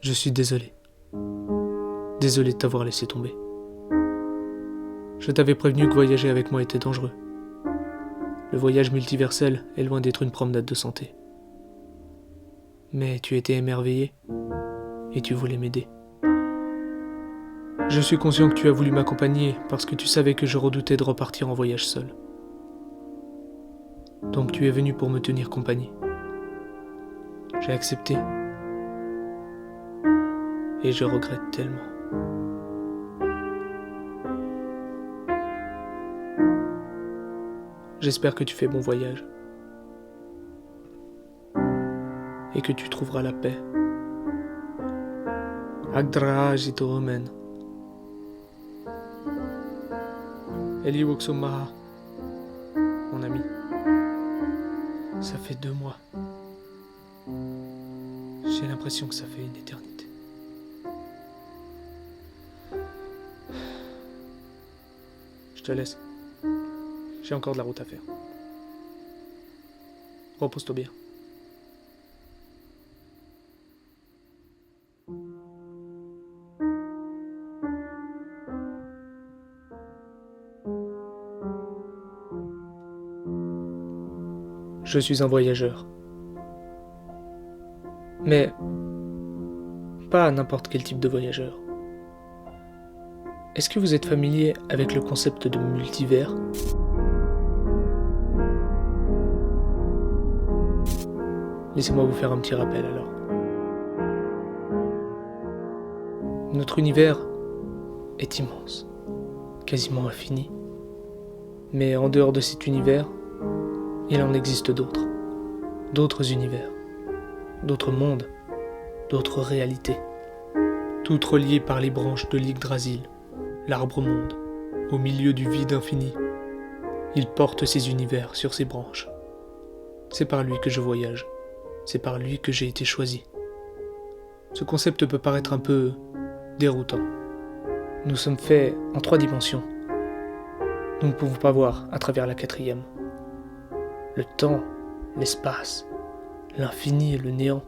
Je suis désolé. Désolé de t'avoir laissé tomber. Je t'avais prévenu que voyager avec moi était dangereux. Le voyage multiversel est loin d'être une promenade de santé. Mais tu étais émerveillé et tu voulais m'aider. Je suis conscient que tu as voulu m'accompagner parce que tu savais que je redoutais de repartir en voyage seul. Donc tu es venu pour me tenir compagnie. J'ai accepté. Et je regrette tellement. J'espère que tu fais bon voyage. Et que tu trouveras la paix. Agdra Jitoromen. Eli Woksomaha. Mon ami. Ça fait 2 mois. J'ai l'impression que ça fait une éternité. Je te laisse. J'ai encore de la route à faire. Repose-toi bien. Je suis un voyageur. Mais pas n'importe quel type de voyageur. Est-ce que vous êtes familier avec le concept de multivers ? Laissez-moi vous faire un petit rappel alors. Notre univers est immense, quasiment infini. Mais en dehors de cet univers, il en existe d'autres. D'autres univers, d'autres mondes, d'autres réalités. Toutes reliées par les branches de l'Yggdrasil, l'arbre-monde, au milieu du vide infini. Il porte ses univers sur ses branches. C'est par lui que je voyage. C'est par lui que j'ai été choisi. Ce concept peut paraître un peu déroutant. Nous sommes faits en 3 dimensions. Nous ne pouvons pas voir à travers la 4e. Le temps, l'espace, l'infini et le néant.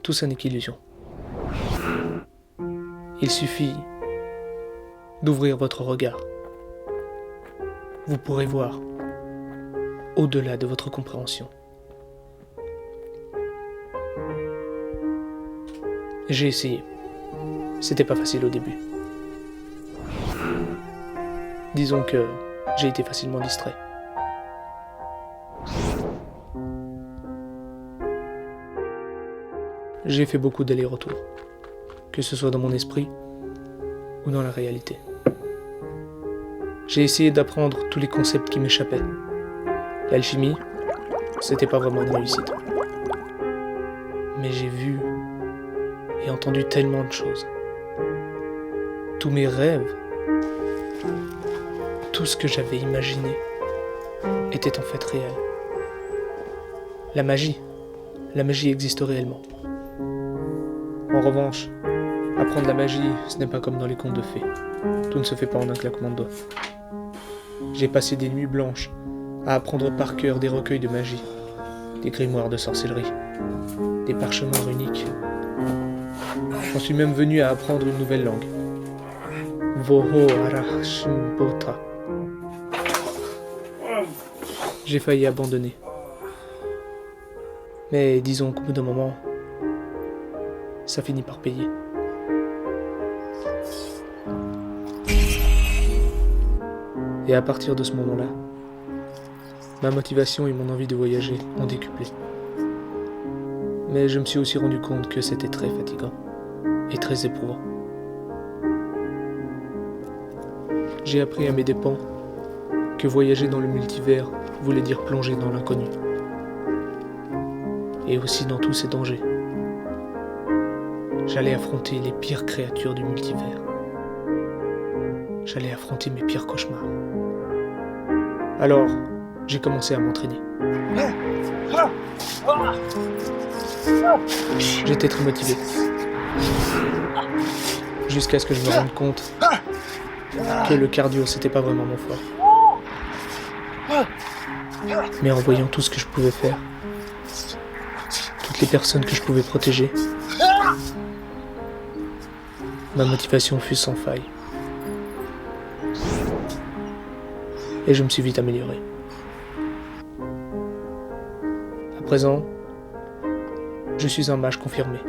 Tout ça n'est qu'illusion. Il suffit d'ouvrir votre regard. Vous pourrez voir au-delà de votre compréhension. J'ai essayé. C'était pas facile au début. Disons que j'ai été facilement distrait. J'ai fait beaucoup d'allers-retours, que ce soit dans mon esprit ou dans la réalité. J'ai essayé d'apprendre tous les concepts qui m'échappaient. L'alchimie, c'était pas vraiment une réussite. Mais j'ai vu et entendu tellement de choses. Tous mes rêves, tout ce que j'avais imaginé était en fait réel. La magie existe réellement. En revanche, apprendre la magie, ce n'est pas comme dans les contes de fées. Tout ne se fait pas en un claquement de doigts. J'ai passé des nuits blanches à apprendre par cœur des recueils de magie, des grimoires de sorcellerie, des parchemins runiques. J'en suis même venu à apprendre une nouvelle langue. Voho Arashimbota. J'ai failli abandonner. Mais disons qu'au bout d'un moment, ça finit par payer. Et à partir de ce moment-là, ma motivation et mon envie de voyager ont décuplé. Mais je me suis aussi rendu compte que c'était très fatigant et très éprouvant. J'ai appris à mes dépens que voyager dans le multivers voulait dire plonger dans l'inconnu. Et aussi dans tous ses dangers. J'allais affronter les pires créatures du multivers. j'allais affronter mes pires cauchemars. Alors, j'ai commencé à m'entraîner. J'étais très motivé. Jusqu'à ce que je me rende compte que le cardio, c'était pas vraiment mon fort. Mais en voyant tout ce que je pouvais faire, toutes les personnes que je pouvais protéger, ma motivation fut sans faille. Et je me suis vite amélioré. À présent, je suis un mage confirmé,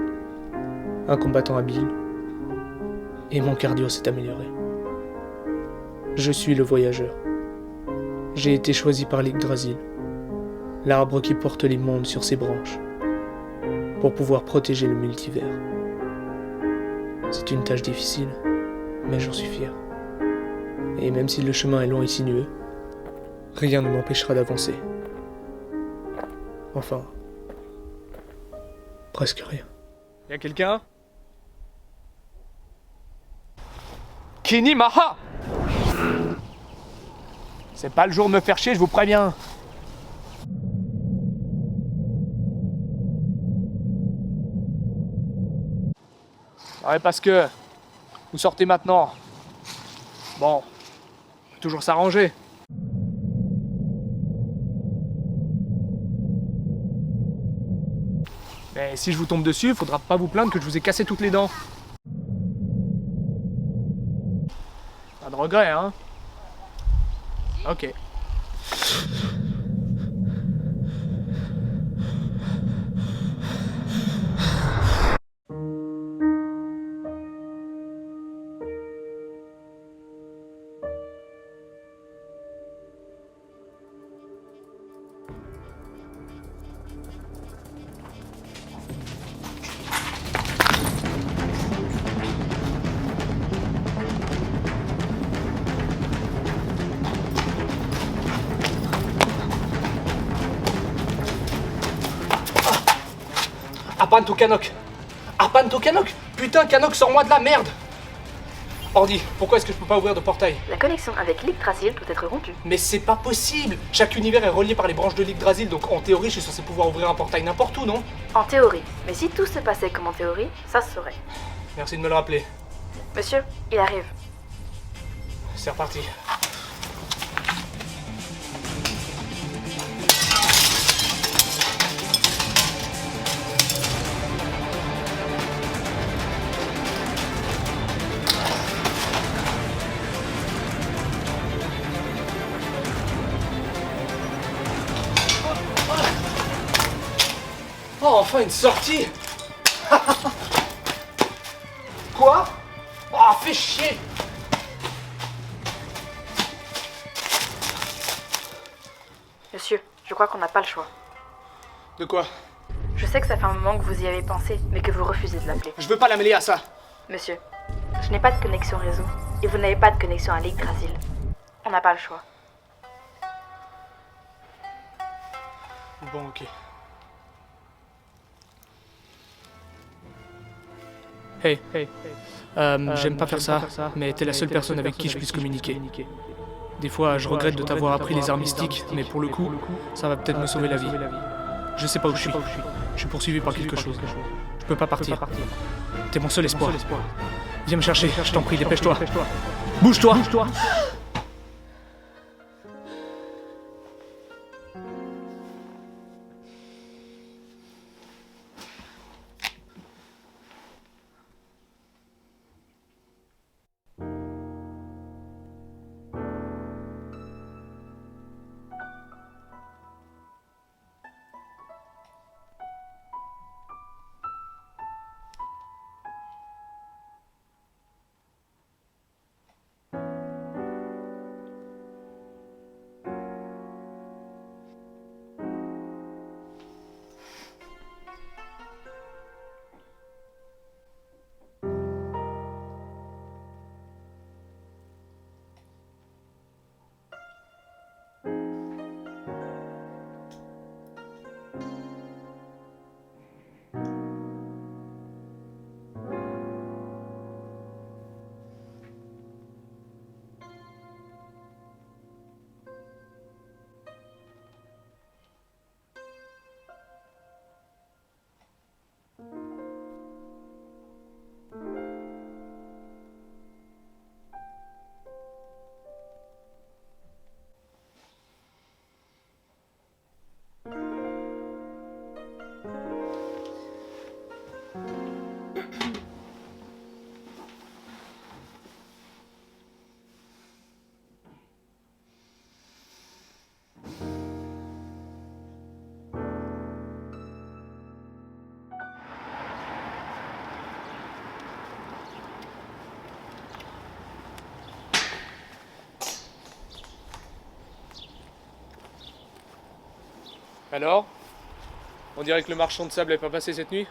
un combattant habile, et mon cardio s'est amélioré. Je suis le voyageur. J'ai été choisi par l'Yggdrasil, l'arbre qui porte les mondes sur ses branches, pour pouvoir protéger le multivers. C'est une tâche difficile, mais j'en suis fier. Et même si le chemin est long et sinueux, rien ne m'empêchera d'avancer. Enfin, presque rien. Y'a quelqu'un? Kini Maha! C'est pas le jour de me faire chier, je vous préviens. Ouais, parce que vous sortez maintenant. Bon, on peut toujours s'arranger. Mais si je vous tombe dessus, faudra pas vous plaindre que je vous ai cassé toutes les dents. Pas de regret, hein? Ok. Apan Kanok! Apan Kanok! Putain, Kanok, sors-moi de la merde! Ordi, pourquoi est-ce que je peux pas ouvrir de portail? La connexion avec l'Yggdrasil doit être rompue. Mais c'est pas possible! Chaque univers est relié par les branches de l'Yggdrasil, donc en théorie, je suis censé pouvoir ouvrir un portail n'importe où, non? En théorie. Mais si tout se passait comme en théorie, ça se saurait. Merci de me le rappeler. Monsieur, il arrive. C'est reparti. Oh, enfin une sortie! Quoi? Oh, fais chier! Monsieur, je crois qu'on n'a pas le choix. De quoi? Je sais que ça fait un moment que vous y avez pensé, mais que vous refusez de l'appeler. Je veux pas la mêler à ça! Monsieur, je n'ai pas de connexion réseau, et vous n'avez pas de connexion à l'Yggdrasil. On n'a pas le choix. Bon, ok. Hey, j'aime pas faire ça, mais t'es la seule personne avec qui je puisse communiquer. Des fois, je regrette de t'avoir appris les arts mystiques, mais pour le coup, ça va peut-être me sauver la vie. Je sais pas où je suis. Je suis poursuivi par quelque chose. Je peux pas partir. T'es mon seul espoir. Viens me chercher, je t'en prie, dépêche-toi. Bouge-toi! Alors? On dirait que le marchand de sable n'est pas passé cette nuit?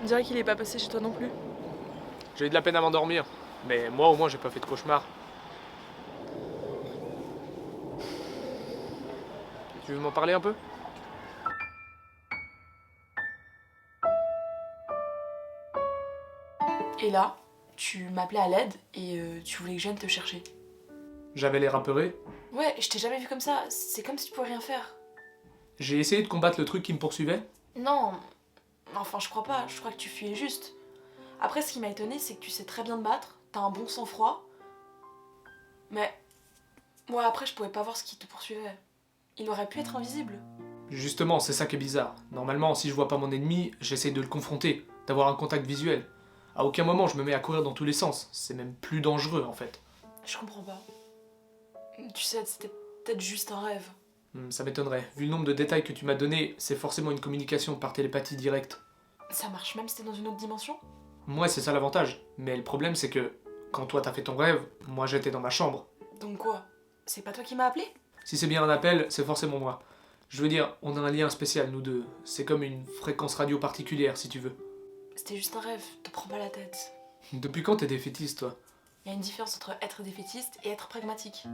On dirait qu'il est pas passé chez toi non plus. J'ai eu de la peine à m'endormir, mais moi au moins j'ai pas fait de cauchemar. Tu veux m'en parler un peu? Et là, tu m'appelais à l'aide et tu voulais que je vienne te chercher. J'avais l'air apeuré. Ouais, je t'ai jamais vu comme ça. C'est comme si tu pouvais rien faire. J'ai essayé de combattre le truc qui me poursuivait. Non, enfin je crois pas. Je crois que tu fuyais juste. Après, ce qui m'a étonné, c'est que tu sais très bien te battre. T'as un bon sang-froid. Mais moi après, je pouvais pas voir ce qui te poursuivait. Il aurait pu être invisible. Justement, c'est ça qui est bizarre. Normalement, si je vois pas mon ennemi, j'essaye de le confronter, d'avoir un contact visuel. À aucun moment je me mets à courir dans tous les sens. C'est même plus dangereux en fait. Je comprends pas. Tu sais, c'était peut-être juste un rêve. Ça m'étonnerait. Vu le nombre de détails que tu m'as donné, c'est forcément une communication par télépathie directe. Ça marche même si t'es dans une autre dimension? Moi, c'est ça l'avantage. Mais le problème, c'est que quand toi t'as fait ton rêve, moi j'étais dans ma chambre. Donc quoi? C'est pas toi qui m'as appelé? Si c'est bien un appel, c'est forcément moi. Je veux dire, on a un lien spécial, nous deux. C'est comme une fréquence radio particulière, si tu veux. C'était juste un rêve, te prends pas la tête. Depuis quand t'es défaitiste, toi? Il y a une différence entre être défaitiste et être pragmatique.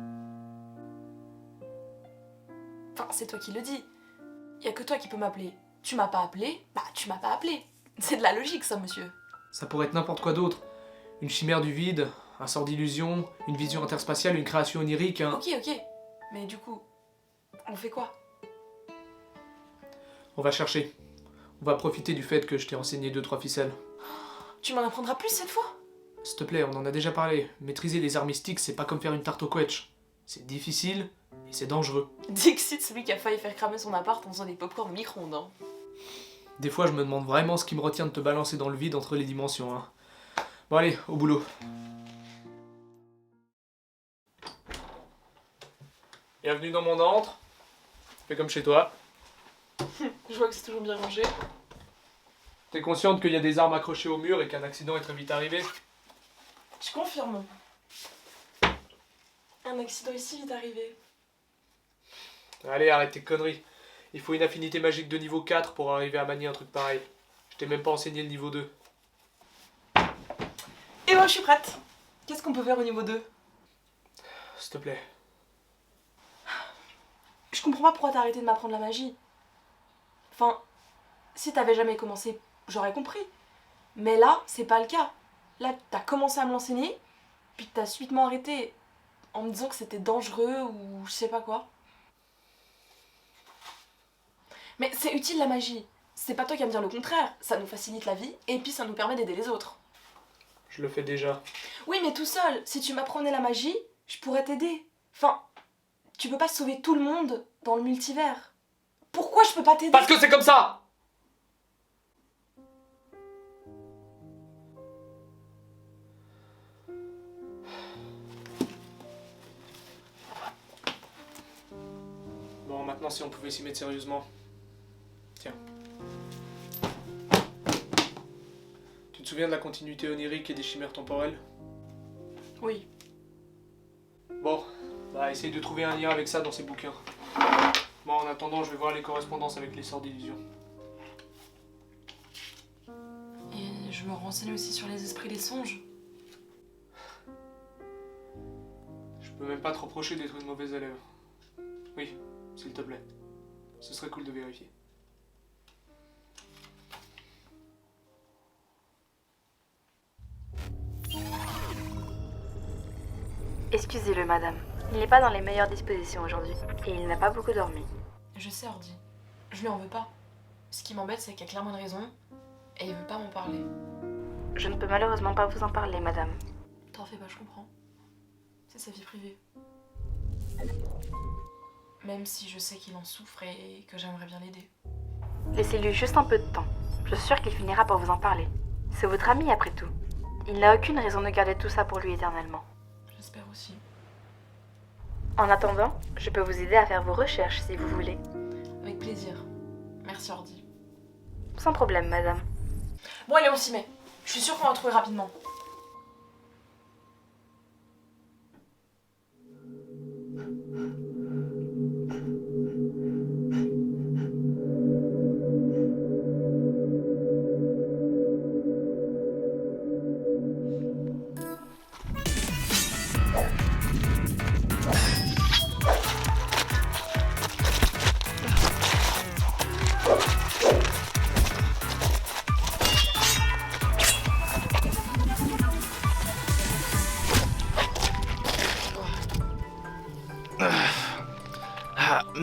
Enfin, c'est toi qui le dis. Il y a que toi qui peux m'appeler. Tu m'as pas appelé, bah tu m'as pas appelé. C'est de la logique ça, monsieur. Ça pourrait être n'importe quoi d'autre. Une chimère du vide, un sort d'illusion, une vision interspatiale, une création onirique, un... Ok, mais du coup, on fait quoi? On va chercher. On va profiter du fait que je t'ai enseigné 2-3 ficelles. Tu m'en apprendras plus cette fois? S'il te plaît, on en a déjà parlé. Maîtriser les arts mystiques, c'est pas comme faire une tarte au quetch. C'est difficile et c'est dangereux. Dixit, celui qui a failli faire cramer son appart en faisant des pop-corn au micro-ondes. Hein. Des fois, je me demande vraiment ce qui me retient de te balancer dans le vide entre les dimensions. Hein. Bon allez, au boulot. Bienvenue dans mon antre. Fais comme chez toi. Je vois que c'est toujours bien rangé. T'es consciente qu'il y a des armes accrochées au mur et qu'un accident est très vite arrivé? Je confirme. Un accident ici vite arrivé. Allez, arrête tes conneries. Il faut une affinité magique de niveau 4 pour arriver à manier un truc pareil. Je t'ai même pas enseigné le niveau 2. Et moi je suis prête. Qu'est-ce qu'on peut faire au niveau 2? S'il te plaît. Je comprends pas pourquoi t'as arrêté de m'apprendre la magie. Enfin, si t'avais jamais commencé, j'aurais compris. Mais là, c'est pas le cas. Là, t'as commencé à me l'enseigner, puis t'as subitement arrêté en me disant que c'était dangereux ou je sais pas quoi. Mais c'est utile la magie. C'est pas toi qui vas me dire le contraire. Ça nous facilite la vie et puis ça nous permet d'aider les autres. Je le fais déjà. Oui, mais tout seul. Si tu m'apprenais la magie, je pourrais t'aider. Enfin, tu peux pas sauver tout le monde dans le multivers. Pourquoi je peux pas t'aider? Parce que c'est comme ça! Bon, maintenant si on pouvait s'y mettre sérieusement. Tiens. Tu te souviens de la continuité onirique et des chimères temporelles? Oui. Bon, bah essaye de trouver un lien avec ça dans ces bouquins. Bon, en attendant, je vais voir les correspondances avec les sorts d'illusion. Et je me renseigne aussi sur les esprits des songes. Je peux même pas te reprocher d'être une mauvaise élève. Oui, s'il te plaît. Ce serait cool de vérifier. Excusez-le, madame. Il n'est pas dans les meilleures dispositions aujourd'hui. Et il n'a pas beaucoup dormi. Je sais, Ordi. Je lui en veux pas. Ce qui m'embête, c'est qu'il y a clairement une raison. Et il veut pas m'en parler. Je ne peux malheureusement pas vous en parler, madame. T'en fais pas, je comprends. C'est sa vie privée. Même si je sais qu'il en souffre et que j'aimerais bien l'aider. Laissez-lui juste un peu de temps. Je suis sûre qu'il finira par vous en parler. C'est votre ami après tout. Il n'a aucune raison de garder tout ça pour lui éternellement. J'espère aussi. En attendant, je peux vous aider à faire vos recherches si vous voulez. Avec plaisir. Merci, Ordi. Sans problème, madame. Bon, allez, on s'y met. Je suis sûre qu'on va trouver rapidement.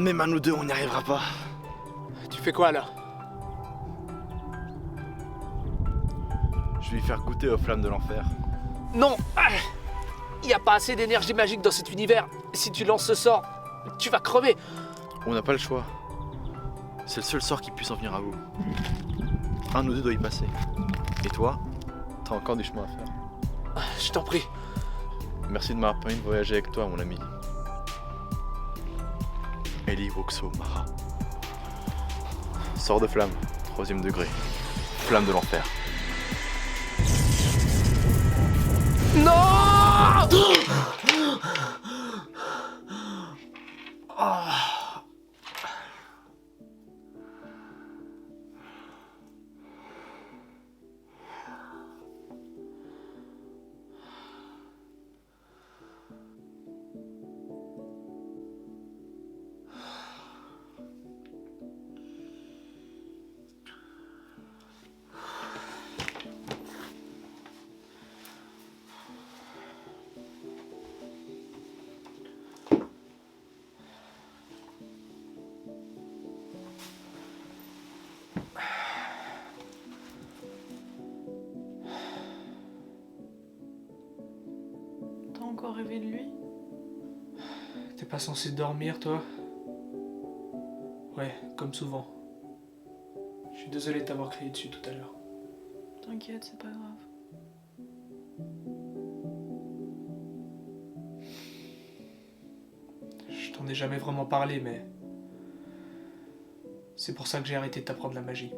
Même à nous deux, on n'y arrivera pas. Tu fais quoi là? Je vais lui faire goûter aux flammes de l'enfer. Non! Il n'y a pas assez d'énergie magique dans cet univers. Si tu lances ce sort, tu vas crever. On n'a pas le choix. C'est le seul sort qui puisse en venir à vous. Un ou deux doit y passer. Et toi, t'as encore du chemin à faire. Je t'en prie. Merci de m'avoir permis de voyager avec toi, mon ami. Eli Woxo Mara. Sort de flamme, 3e degré. Flamme de l'enfer. Non! T'as encore rêvé de lui? T'es pas censé dormir, toi? Ouais, comme souvent. Je suis désolé de t'avoir crié dessus tout à l'heure. T'inquiète, c'est pas grave. Je t'en ai jamais vraiment parlé, mais... c'est pour ça que j'ai arrêté de t'apprendre la magie.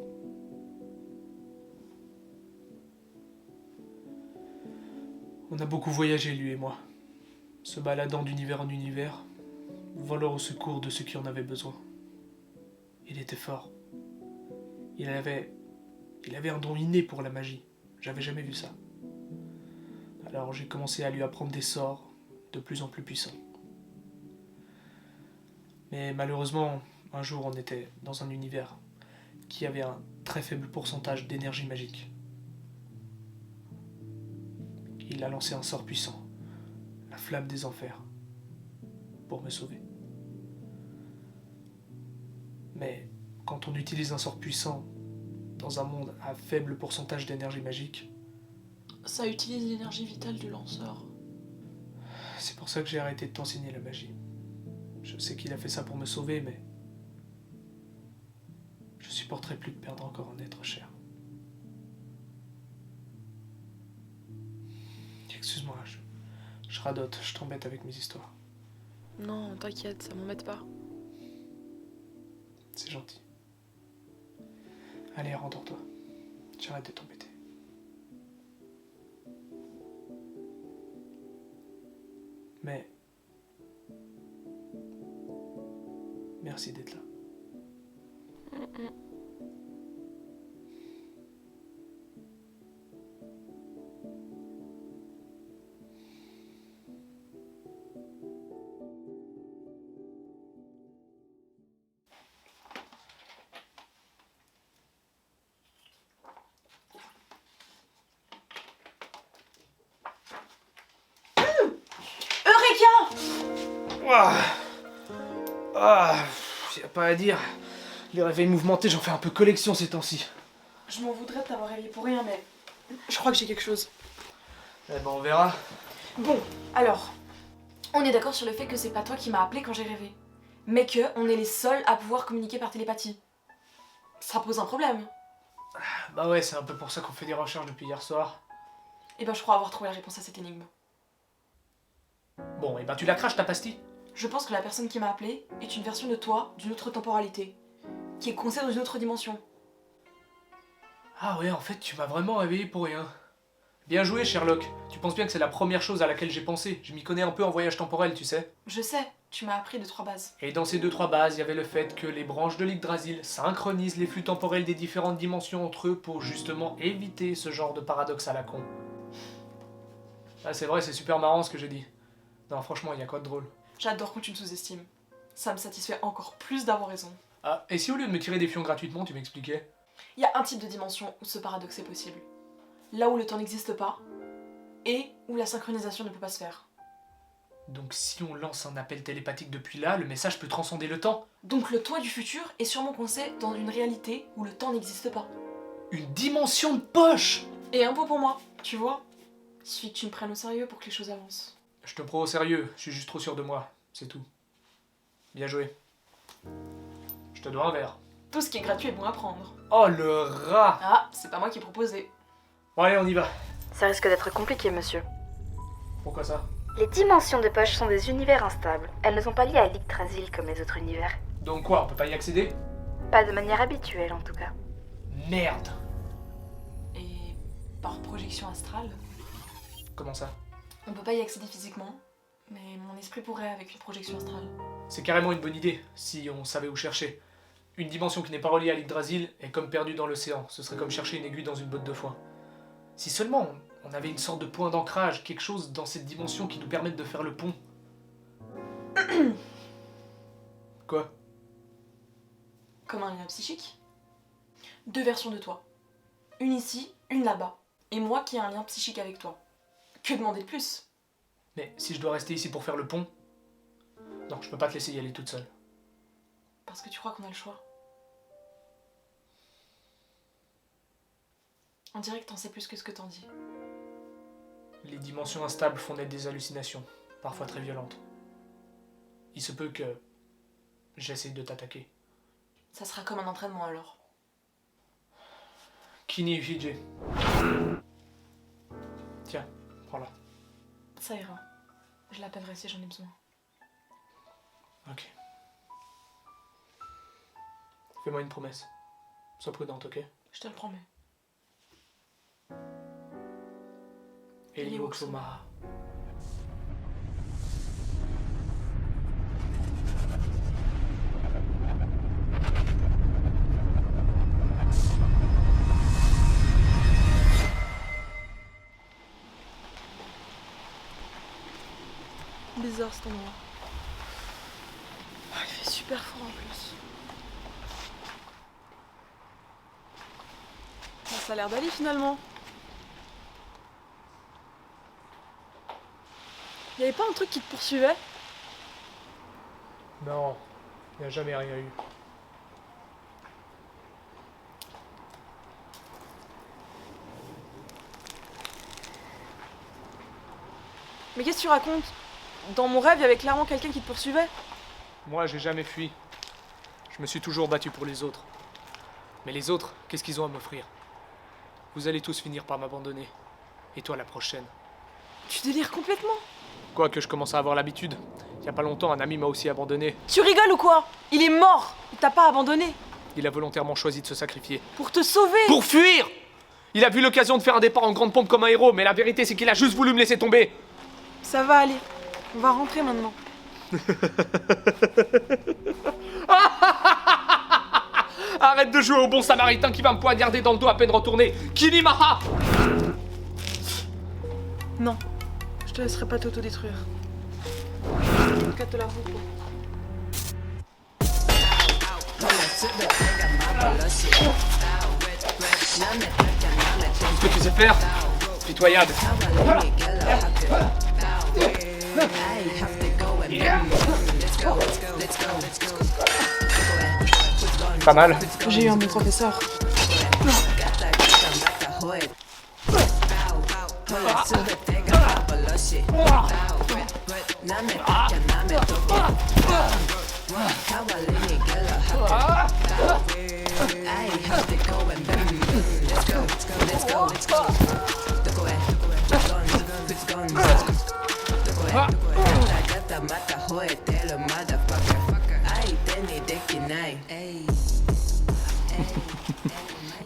On a beaucoup voyagé, lui et moi. Se baladant d'univers en univers, volant au secours de ceux qui en avaient besoin. Il était fort. Il avait un don inné pour la magie. J'avais jamais vu ça. Alors j'ai commencé à lui apprendre des sorts de plus en plus puissants. Mais malheureusement, un jour on était dans un univers qui avait un très faible pourcentage d'énergie magique. Il a lancé un sort puissant, la flamme des enfers, pour me sauver. Mais quand on utilise un sort puissant dans un monde à faible pourcentage d'énergie magique, Ça utilise l'énergie vitale du lanceur. c'est pour ça que j'ai arrêté de t'enseigner la magie. Je sais qu'il a fait ça pour me sauver, mais je supporterai plus de perdre encore un être cher. Excuse-moi, je radote, je t'embête avec mes histoires. Non, t'inquiète, ça m'embête pas. C'est gentil. Allez, rendors-toi. J'arrête de t'embêter. Mais... merci d'être là. Y a pas à dire. Les réveils mouvementés, j'en fais un peu collection ces temps-ci. Je m'en voudrais de t'avoir réveillé pour rien, mais je crois que j'ai quelque chose. Eh ben on verra. Bon, alors, on est d'accord sur le fait que c'est pas toi qui m'as appelé quand j'ai rêvé, mais que on est les seuls à pouvoir communiquer par télépathie. Ça pose un problème. Bah ouais, c'est un peu pour ça qu'on fait des recherches depuis hier soir. Et ben je crois avoir trouvé la réponse à cette énigme. Bon, et ben tu la craches ta pastille. Je pense que la personne qui m'a appelé est une version de toi d'une autre temporalité, qui est coincée dans une autre dimension. Ah ouais, en fait, tu m'as vraiment réveillé pour rien. Bien joué, Sherlock. Tu penses bien que c'est la première chose à laquelle j'ai pensé. Je m'y connais un peu en voyage temporel, tu sais. Je sais, tu m'as appris 2-3 bases. Et dans ces 2-3 bases, il y avait le fait que les branches de l'Yggdrasil synchronisent les flux temporels des différentes dimensions entre eux pour justement éviter ce genre de paradoxe à la con. Ah, c'est vrai, c'est super marrant ce que j'ai dit. Non, franchement, il y a quoi de drôle? J'adore quand tu me sous-estimes. Ça me satisfait encore plus d'avoir raison. Ah, et si au lieu de me tirer des fions gratuitement, tu m'expliquais? Il y a un type de dimension où ce paradoxe est possible. Là où le temps n'existe pas, et où la synchronisation ne peut pas se faire. Donc si on lance un appel télépathique depuis là, le message peut transcender le temps. Donc le toi du futur est sûrement coincé dans une réalité où le temps n'existe pas. Une dimension de poche! Et un peu pour moi, tu vois. Il suffit que tu me prennes au sérieux pour que les choses avancent. Je te prends au sérieux, je suis juste trop sûr de moi, c'est tout. Bien joué. Je te dois un verre. Tout ce qui est gratuit est bon à prendre. Oh le rat! Ah, c'est pas moi qui ai proposé. Bon allez, on y va. Ça risque d'être compliqué, monsieur. Pourquoi ça? Les dimensions de poche sont des univers instables. Elles ne sont pas liées à l'Yggdrasil comme les autres univers. Donc quoi, on peut pas y accéder? Pas de manière habituelle, en tout cas. Merde! Et par projection astrale, Comment ça? on peut pas y accéder physiquement, mais mon esprit pourrait avec une projection astrale. C'est carrément une bonne idée, si on savait où chercher. Une dimension qui n'est pas reliée à l'Yggdrasil est comme perdue dans l'océan. Ce serait comme chercher une aiguille dans une botte de foin. Si seulement on avait une sorte de point d'ancrage, quelque chose dans cette dimension qui nous permette de faire le pont. Quoi? Comme un lien psychique. 2 versions de toi. Une ici, une là-bas. Et moi qui ai un lien psychique avec toi. Que demander de plus? Mais si je dois rester ici pour faire le pont... Non, je peux pas te laisser y aller toute seule. Parce que tu crois qu'on a le choix. On dirait que t'en sais plus que ce que t'en dis. Les dimensions instables font naître des hallucinations, parfois très violentes. Il se peut que j'essaie de t'attaquer. Ça sera comme un entraînement alors. Kini Fiji. Tiens, prends-la. Ça ira. Je l'appellerai si j'en ai besoin. Ok. Fais-moi une promesse. Sois prudente, ok? Je te le promets. Eli Woksoma. Bizarre cet endroit. Ah, il fait super froid en plus. Ah, ça a l'air d'aller finalement. Y'avait pas un truc qui te poursuivait? Non, il n'y a jamais rien eu. Mais qu'est-ce que tu racontes? Dans mon rêve, il y avait clairement quelqu'un qui te poursuivait. Moi, j'ai jamais fui. Je me suis toujours battu pour les autres. Mais les autres, qu'est-ce qu'ils ont à m'offrir? Vous allez tous finir par m'abandonner. Et toi, la prochaine. Tu délires complètement. Quoique je commence à avoir l'habitude. Il y a pas longtemps, un ami m'a aussi abandonné. Tu rigoles ou quoi? Il est mort. Il t'a pas abandonné. Il a volontairement choisi de se sacrifier. Pour te sauver. Pour fuir! Il a vu l'occasion de faire un départ en grande pompe comme un héros, mais la vérité, c'est qu'il a juste voulu me laisser tomber. Ça va aller. On va rentrer maintenant. Arrête de jouer au bon samaritain qui va me poignarder dans le dos à peine retourné. Kinimaha! Non. Je te laisserai pas t'autodétruire. Qu'à te la roue, quoi. Tout ce que tu sais faire, pitoyable. Pas mal. J'ai eu un bon professeur.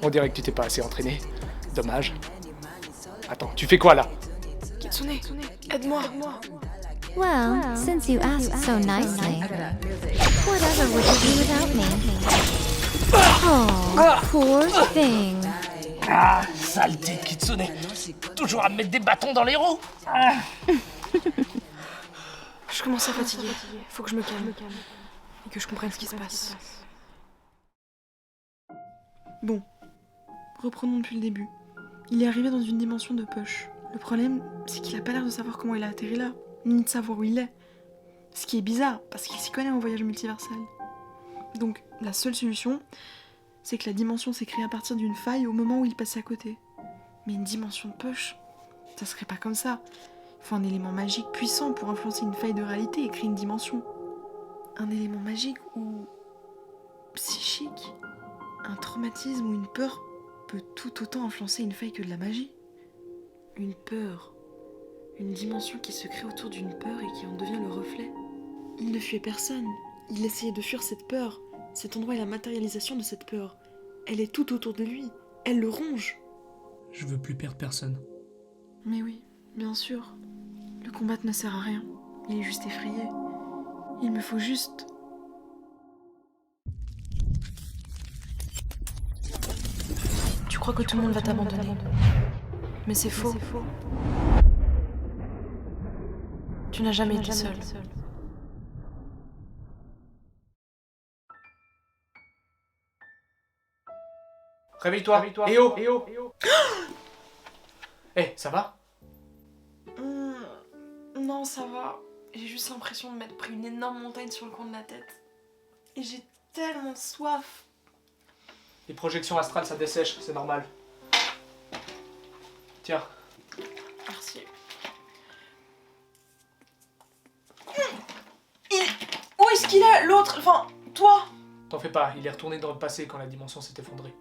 On dirait que tu t'es pas assez entraîné. Dommage. Attends, tu fais quoi là? Kitsune, aide-moi. Well, since you asked so nicely, whatever would you do without me? Oh, poor thing. Ah, saleté de Kitsune. Toujours à me mettre des bâtons dans les roues. Je commence à fatiguer. Faut que je me calme. Et que je comprenne ce qui se passe. Bon. Reprenons depuis le début. Il est arrivé dans une dimension de poche. Le problème, c'est qu'il a pas l'air de savoir comment il a atterri là. ni de savoir où il est. Ce qui est bizarre, parce qu'il s'y connaît en voyage multiversel. Donc, la seule solution, c'est que la dimension s'est créée à partir d'une faille au moment où il passait à côté. Mais une dimension de poche, ça serait pas comme ça. Il faut un élément magique puissant pour influencer une faille de réalité et créer une dimension. Un élément magique ou psychique. Un traumatisme ou une peur peut tout autant influencer une faille que de la magie. Une peur. Une dimension qui se crée autour d'une peur et qui en devient le reflet. Il ne fuyait personne. Il essayait de fuir cette peur. Cet endroit est la matérialisation de cette peur. Elle est tout autour de lui. Elle le ronge. Je veux plus perdre personne. Mais oui, bien sûr. Le combattre ne sert à rien. Il est juste effrayé. Il me faut juste... Tu crois que tout le monde va t'abandonner. Mais c'est faux. Tu n'as jamais été seul. Réveille-toi. Eh oh. Eh, ça va? Non, ça va. J'ai juste l'impression de m'être pris une énorme montagne sur le coin de la tête. Et j'ai tellement soif. Les projections astrales, ça dessèche, c'est normal. Tiens. Merci. Où est-ce qu'il est, l'autre? Enfin, toi? T'en fais pas, il est retourné dans le passé quand la dimension s'est effondrée.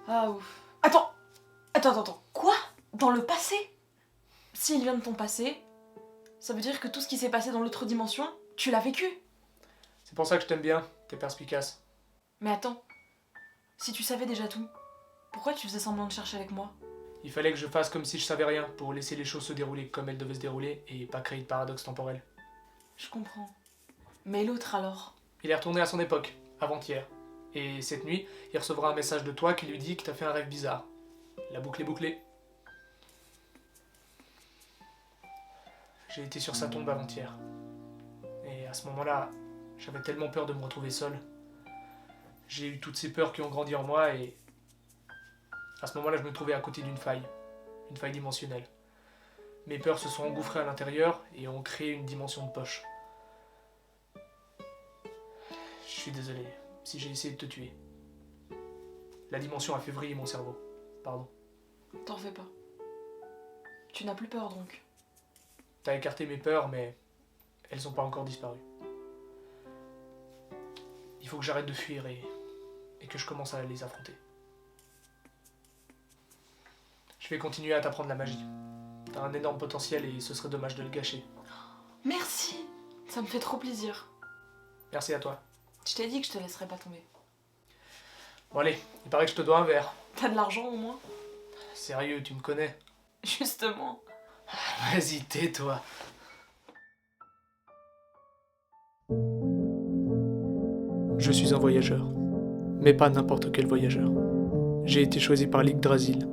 Ah ouf. Attends. Quoi? Dans le passé? S'il vient de ton passé, ça veut dire que tout ce qui s'est passé dans l'autre dimension, tu l'as vécu. C'est pour ça que je t'aime bien, t'es perspicace. Mais attends. Si tu savais déjà tout, pourquoi tu faisais semblant de chercher avec moi? Il fallait que je fasse comme si je savais rien pour laisser les choses se dérouler comme elles devaient se dérouler et pas créer de paradoxe temporel. Je comprends. Mais l'autre alors? Il est retourné à son époque, avant-hier. Et cette nuit, il recevra un message de toi qui lui dit que t'as fait un rêve bizarre. La boucle est bouclée. J'ai été sur sa tombe avant-hier. Et à ce moment-là, j'avais tellement peur de me retrouver seul. J'ai eu toutes ces peurs qui ont grandi en moi et... à ce moment-là, je me trouvais à côté d'une faille dimensionnelle. Mes peurs se sont engouffrées à l'intérieur et ont créé une dimension de poche. Je suis désolé si j'ai essayé de te tuer. La dimension a fait vriller mon cerveau. Pardon. T'en fais pas. Tu n'as plus peur donc. T'as écarté mes peurs, mais elles ont pas encore disparu. Il faut que j'arrête de fuir et que je commence à les affronter. Je vais continuer à t'apprendre la magie. T'as un énorme potentiel et ce serait dommage de le gâcher. Merci. Ça me fait trop plaisir. Merci à toi. Je t'ai dit que je te laisserais pas tomber. Bon allez, il paraît que je te dois un verre. T'as de l'argent au moins? Sérieux, tu me connais. Justement. Vas-y, tais-toi. Je suis un voyageur. Mais pas n'importe quel voyageur. J'ai été choisi par l'Yggdrasil,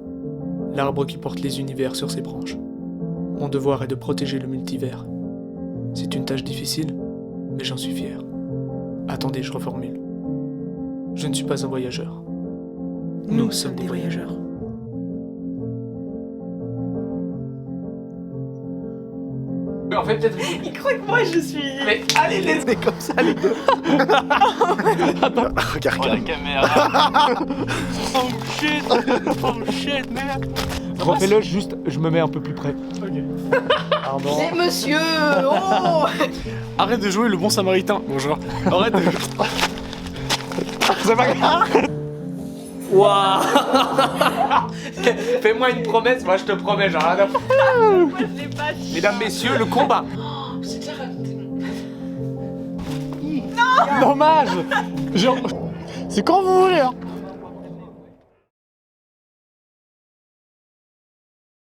l'arbre qui porte les univers sur ses branches. Mon devoir est de protéger le multivers. C'est une tâche difficile, mais j'en suis fier. Attendez, je reformule. Je ne suis pas un voyageur. Nous sommes des voyageurs. En fait, peut-être... Il croit que moi je suis... Mais allez, laissez comme ça, les deux. Attends, regarde la caméra. Oh shit, merde. Refais-le juste, je me mets un peu plus près. Ok. Pardon. Mais monsieur, oh. Arrête de jouer le bon samaritain. Bonjour. Arrête de... C'est pas grave. Waouh. Fais-moi une promesse, moi je te promets, j'ai rien à foutre. Mesdames, messieurs, le combat. Oh, j'ai déjà raconté. Dommage. Genre... C'est quand vous voulez, hein.